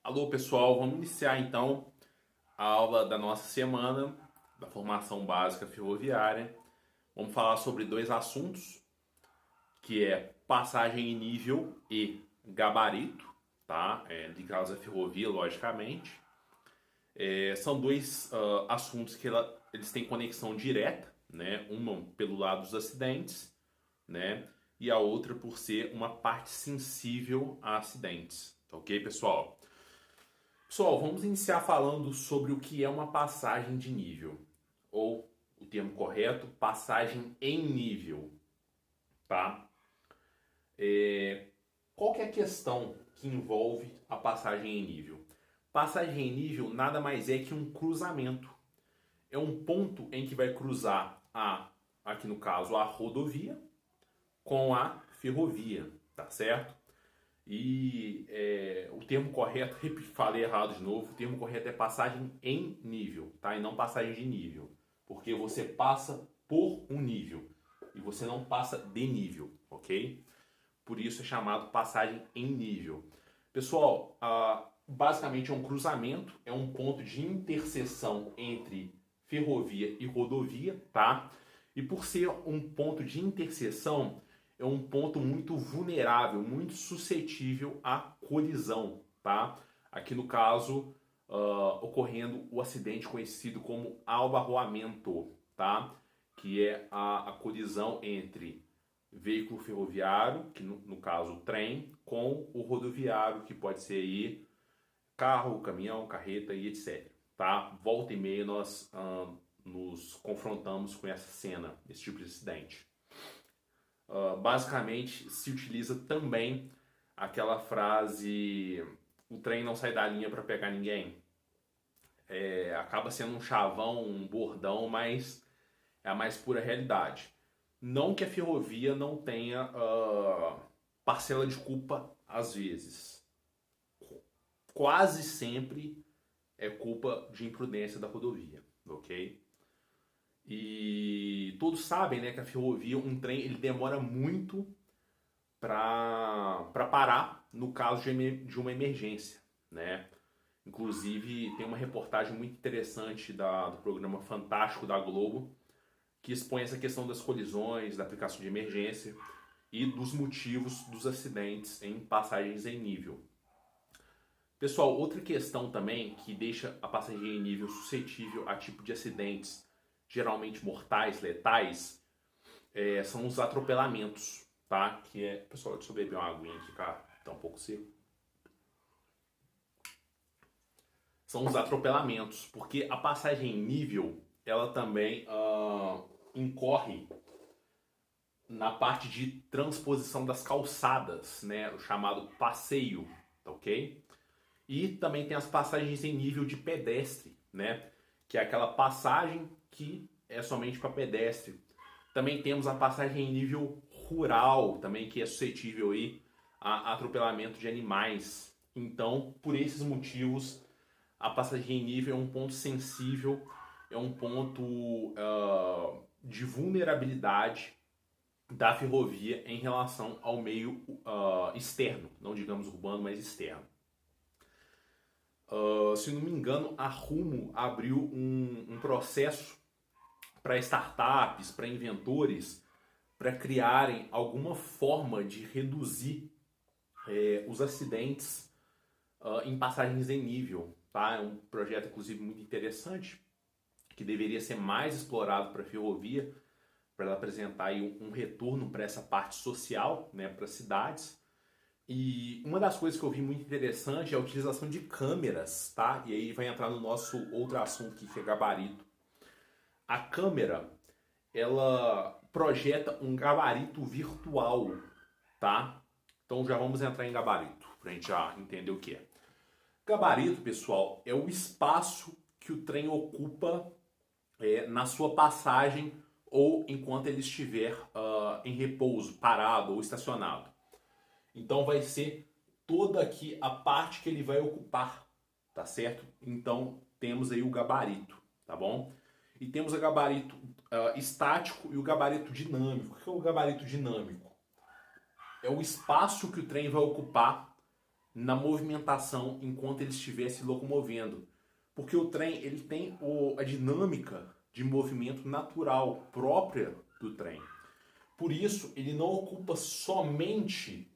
Alô pessoal, vamos iniciar então a aula da nossa semana da formação básica ferroviária. Vamos falar sobre dois assuntos, que é passagem em nível e gabarito, tá? Ligados à ferrovia, logicamente. São dois assuntos que eles têm conexão direta, né? Uma pelo lado dos acidentes, né? E a outra por ser uma parte sensível a acidentes, tá ok, pessoal? Pessoal, vamos iniciar falando sobre o que é uma passagem de nível, ou o termo correto, passagem em nível, tá? Qual que é a questão que envolve a passagem em nível? Passagem em nível nada mais é que um cruzamento. É um ponto em que vai cruzar aqui no caso, a rodovia com a ferrovia, tá certo? O termo correto, falei errado de novo, o termo correto é passagem em nível, tá? E não passagem de nível. Porque você passa por um nível e você não passa de nível, ok? Por isso é chamado passagem em nível. Pessoal, basicamente é um cruzamento, é um ponto de interseção entre ferrovia e rodovia, tá? E por ser um ponto de interseção, é um ponto muito vulnerável, muito suscetível à colisão, tá? Aqui no caso, ocorrendo o acidente conhecido como abarroamento, tá? Que é a colisão entre veículo ferroviário, que no caso o trem, com o rodoviário, que pode ser aí carro, caminhão, carreta e etc. Tá? Volta e meia nós nos confrontamos com essa cena, esse tipo de acidente. Basicamente se utiliza também aquela frase: o trem não sai da linha para pegar ninguém. Acaba sendo um chavão, um bordão, mas é a mais pura realidade. Não que a ferrovia não tenha parcela de culpa às vezes. Quase sempre é culpa de imprudência da rodovia, ok? E todos sabem, né, que a ferrovia, um trem, ele demora muito para parar no caso de uma emergência, né? Inclusive tem uma reportagem muito interessante do programa Fantástico da Globo que expõe essa questão das colisões, da aplicação de emergência e dos motivos dos acidentes em passagens em nível. Pessoal, outra questão também que deixa a passagem em nível suscetível a tipo de acidentes geralmente mortais, letais, são os atropelamentos, tá? Pessoal, deixa eu beber uma aguinha aqui, cara, tá um pouco seco. São os atropelamentos, porque a passagem em nível, ela também incorre na parte de transposição das calçadas, né? O chamado passeio, tá ok? E também tem as passagens em nível de pedestre, né? Que é aquela passagem que é somente para pedestre. Também temos a passagem em nível rural, também que é suscetível aí a atropelamento de animais. Então, por esses motivos, a passagem em nível é um ponto sensível, é um ponto de vulnerabilidade da ferrovia em relação ao meio externo, não digamos urbano, mas externo. Se não me engano, a Rumo abriu um processo para startups, para inventores, para criarem alguma forma de reduzir os acidentes em passagens em nível. Tá? É um projeto, inclusive, muito interessante, que deveria ser mais explorado para a ferrovia, para ela apresentar aí um retorno para essa parte social, né, para as cidades. E uma das coisas que eu vi muito interessante é a utilização de câmeras, tá? E aí vai entrar no nosso outro assunto que é gabarito. A câmera, ela projeta um gabarito virtual, tá? Então já vamos entrar em gabarito, pra gente já entender o que é. Gabarito, pessoal, é o espaço que o trem ocupa na sua passagem ou enquanto ele estiver em repouso, parado ou estacionado. Então vai ser toda aqui a parte que ele vai ocupar, tá certo? Então temos aí o gabarito, tá bom? E temos o gabarito estático e o gabarito dinâmico. O que é o gabarito dinâmico? É o espaço que o trem vai ocupar na movimentação enquanto ele estiver se locomovendo. Porque o trem ele tem a dinâmica de movimento natural própria do trem. Por isso, ele não ocupa somente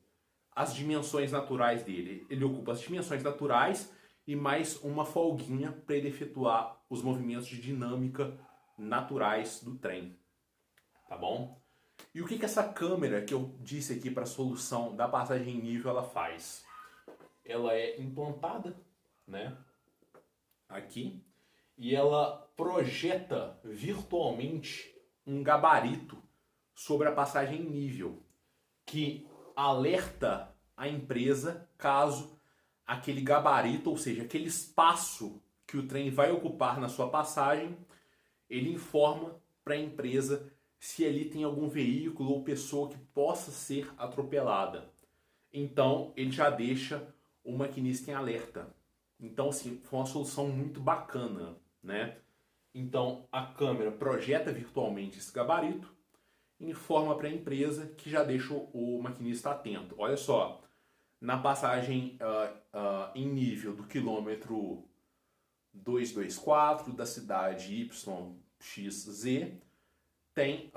as dimensões naturais dele. Ele ocupa as dimensões naturais e mais uma folguinha para ele efetuar os movimentos de dinâmica naturais do trem. Tá bom? E o que essa câmera que eu disse aqui para a solução da passagem em nível ela faz? Ela é implantada, né, aqui, e ela projeta virtualmente um gabarito sobre a passagem em nível, que alerta a empresa caso aquele gabarito, ou seja, aquele espaço que o trem vai ocupar na sua passagem, ele informa para a empresa se ali tem algum veículo ou pessoa que possa ser atropelada. Então, ele já deixa o maquinista em alerta. Então, assim, foi uma solução muito bacana, né? Então, a câmera projeta virtualmente esse gabarito, informa para a empresa que já deixa o maquinista atento. Olha só, na passagem em nível do quilômetro 224 da cidade YXZ, tem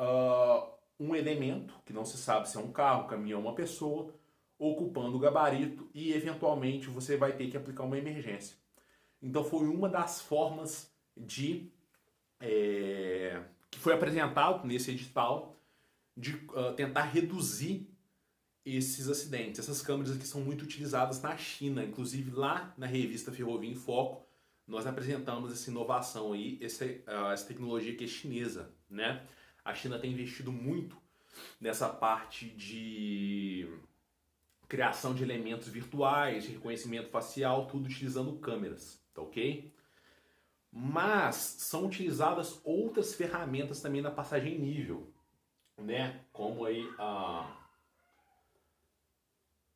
um elemento, que não se sabe se é um carro, um caminhão ou uma pessoa, ocupando o gabarito e eventualmente você vai ter que aplicar uma emergência. Então foi uma das formas de que foi apresentado nesse edital de tentar reduzir esses acidentes. Essas câmeras aqui são muito utilizadas na China, inclusive lá na revista Ferrovia em Foco nós apresentamos essa inovação aí, essa tecnologia que é chinesa, né? A China tem investido muito nessa parte de criação de elementos virtuais, de reconhecimento facial, tudo utilizando câmeras, tá ok? Mas são utilizadas outras ferramentas também na passagem em nível, né? Como aí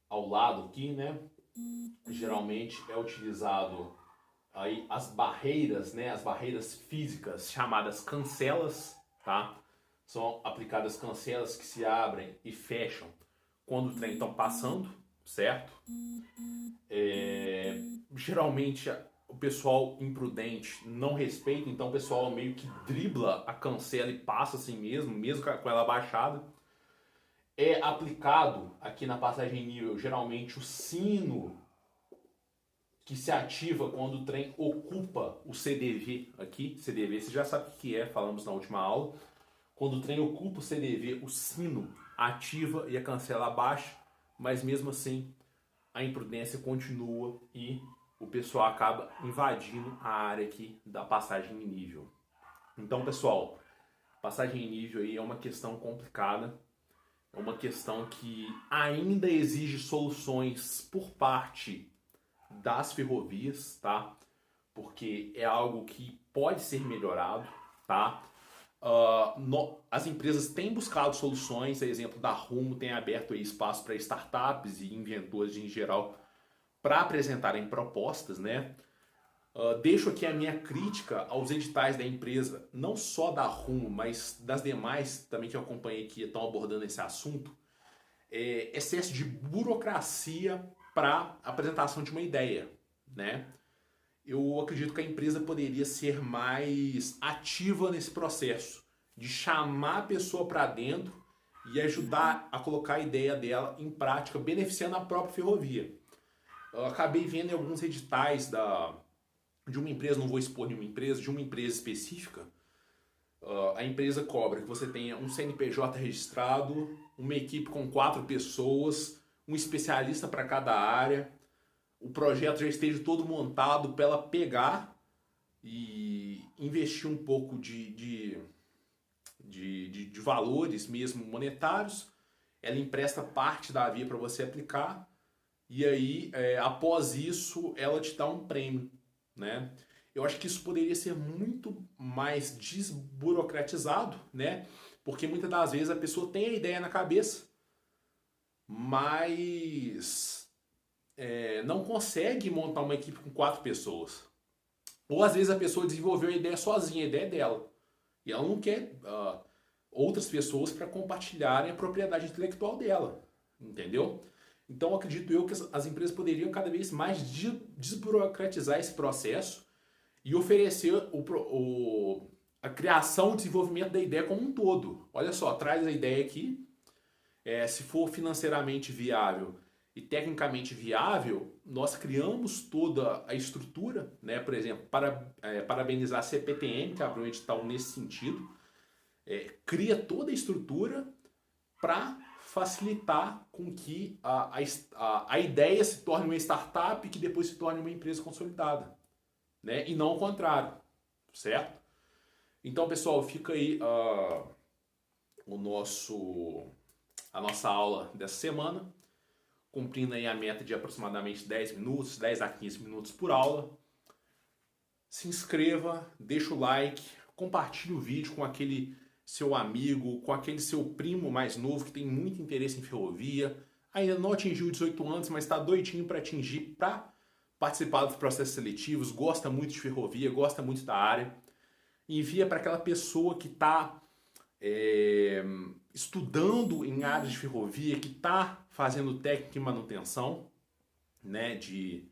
ao lado aqui, né? Geralmente é utilizado aí as barreiras, né? As barreiras físicas chamadas cancelas, tá? São aplicadas cancelas que se abrem e fecham quando o trem está passando, certo? Geralmente o pessoal imprudente não respeita, então o pessoal meio que dribla a cancela e passa assim mesmo com ela abaixada. É aplicado aqui na passagem em nível, geralmente o sino que se ativa quando o trem ocupa o CDV aqui. CDV, você já sabe o que é, falamos na última aula. Quando o trem ocupa o CDV, o sino ativa e a cancela abaixa, mas mesmo assim a imprudência continua e o pessoal acaba invadindo a área aqui da passagem em nível. Então, pessoal, passagem em nível aí é uma questão complicada, é uma questão que ainda exige soluções por parte das ferrovias, tá? Porque é algo que pode ser melhorado, tá? As empresas têm buscado soluções, a exemplo da Rumo tem aberto aí espaço para startups e inventores em geral para apresentarem propostas, né? Deixo aqui a minha crítica aos editais da empresa, não só da Rumo, mas das demais também que eu acompanhei que estão abordando esse assunto, excesso de burocracia para apresentação de uma ideia, né? Eu acredito que a empresa poderia ser mais ativa nesse processo, de chamar a pessoa para dentro e ajudar a colocar a ideia dela em prática, beneficiando a própria ferrovia. Eu acabei vendo em alguns editais de uma empresa, não vou expor nenhuma empresa, de uma empresa específica, a empresa cobra que você tenha um CNPJ registrado, uma equipe com 4 pessoas, um especialista para cada área, o projeto já esteja todo montado para ela pegar e investir um pouco de valores mesmo monetários, ela empresta parte da via para você aplicar e aí após isso ela te dá um prêmio, né? Eu acho que isso poderia ser muito mais desburocratizado, né? Porque muitas das vezes a pessoa tem a ideia na cabeça, mas não consegue montar uma equipe com 4 pessoas. Ou às vezes a pessoa desenvolveu a ideia sozinha, a ideia é dela. E ela não quer outras pessoas para compartilharem a propriedade intelectual dela. Entendeu? Então, acredito eu que as empresas poderiam cada vez mais desburocratizar esse processo e oferecer a criação e desenvolvimento da ideia como um todo. Olha só, traz a ideia aqui, se for financeiramente viável e tecnicamente viável, nós criamos toda a estrutura, né? Por exemplo, parabenizar a CPTM, que abriu um edital nesse sentido, cria toda a estrutura para facilitar com que a ideia se torne uma startup que depois se torne uma empresa consolidada, né? E não o contrário, certo? Então, pessoal, fica aí a nossa aula dessa semana, cumprindo aí a meta de aproximadamente 10 minutos, 10 a 15 minutos por aula. Se inscreva, deixa o like, compartilhe o vídeo com aquele seu amigo, com aquele seu primo mais novo que tem muito interesse em ferrovia, ainda não atingiu 18 anos, mas está doidinho para atingir, para participar dos processos seletivos, gosta muito de ferrovia, gosta muito da área. Envia para aquela pessoa que está estudando em áreas de ferrovia, que está fazendo técnica em manutenção, né, de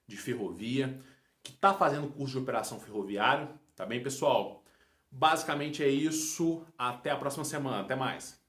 ferrovia, que está fazendo curso de operação ferroviária. Tá bem, pessoal? Basicamente é isso. Até a próxima semana. Até mais.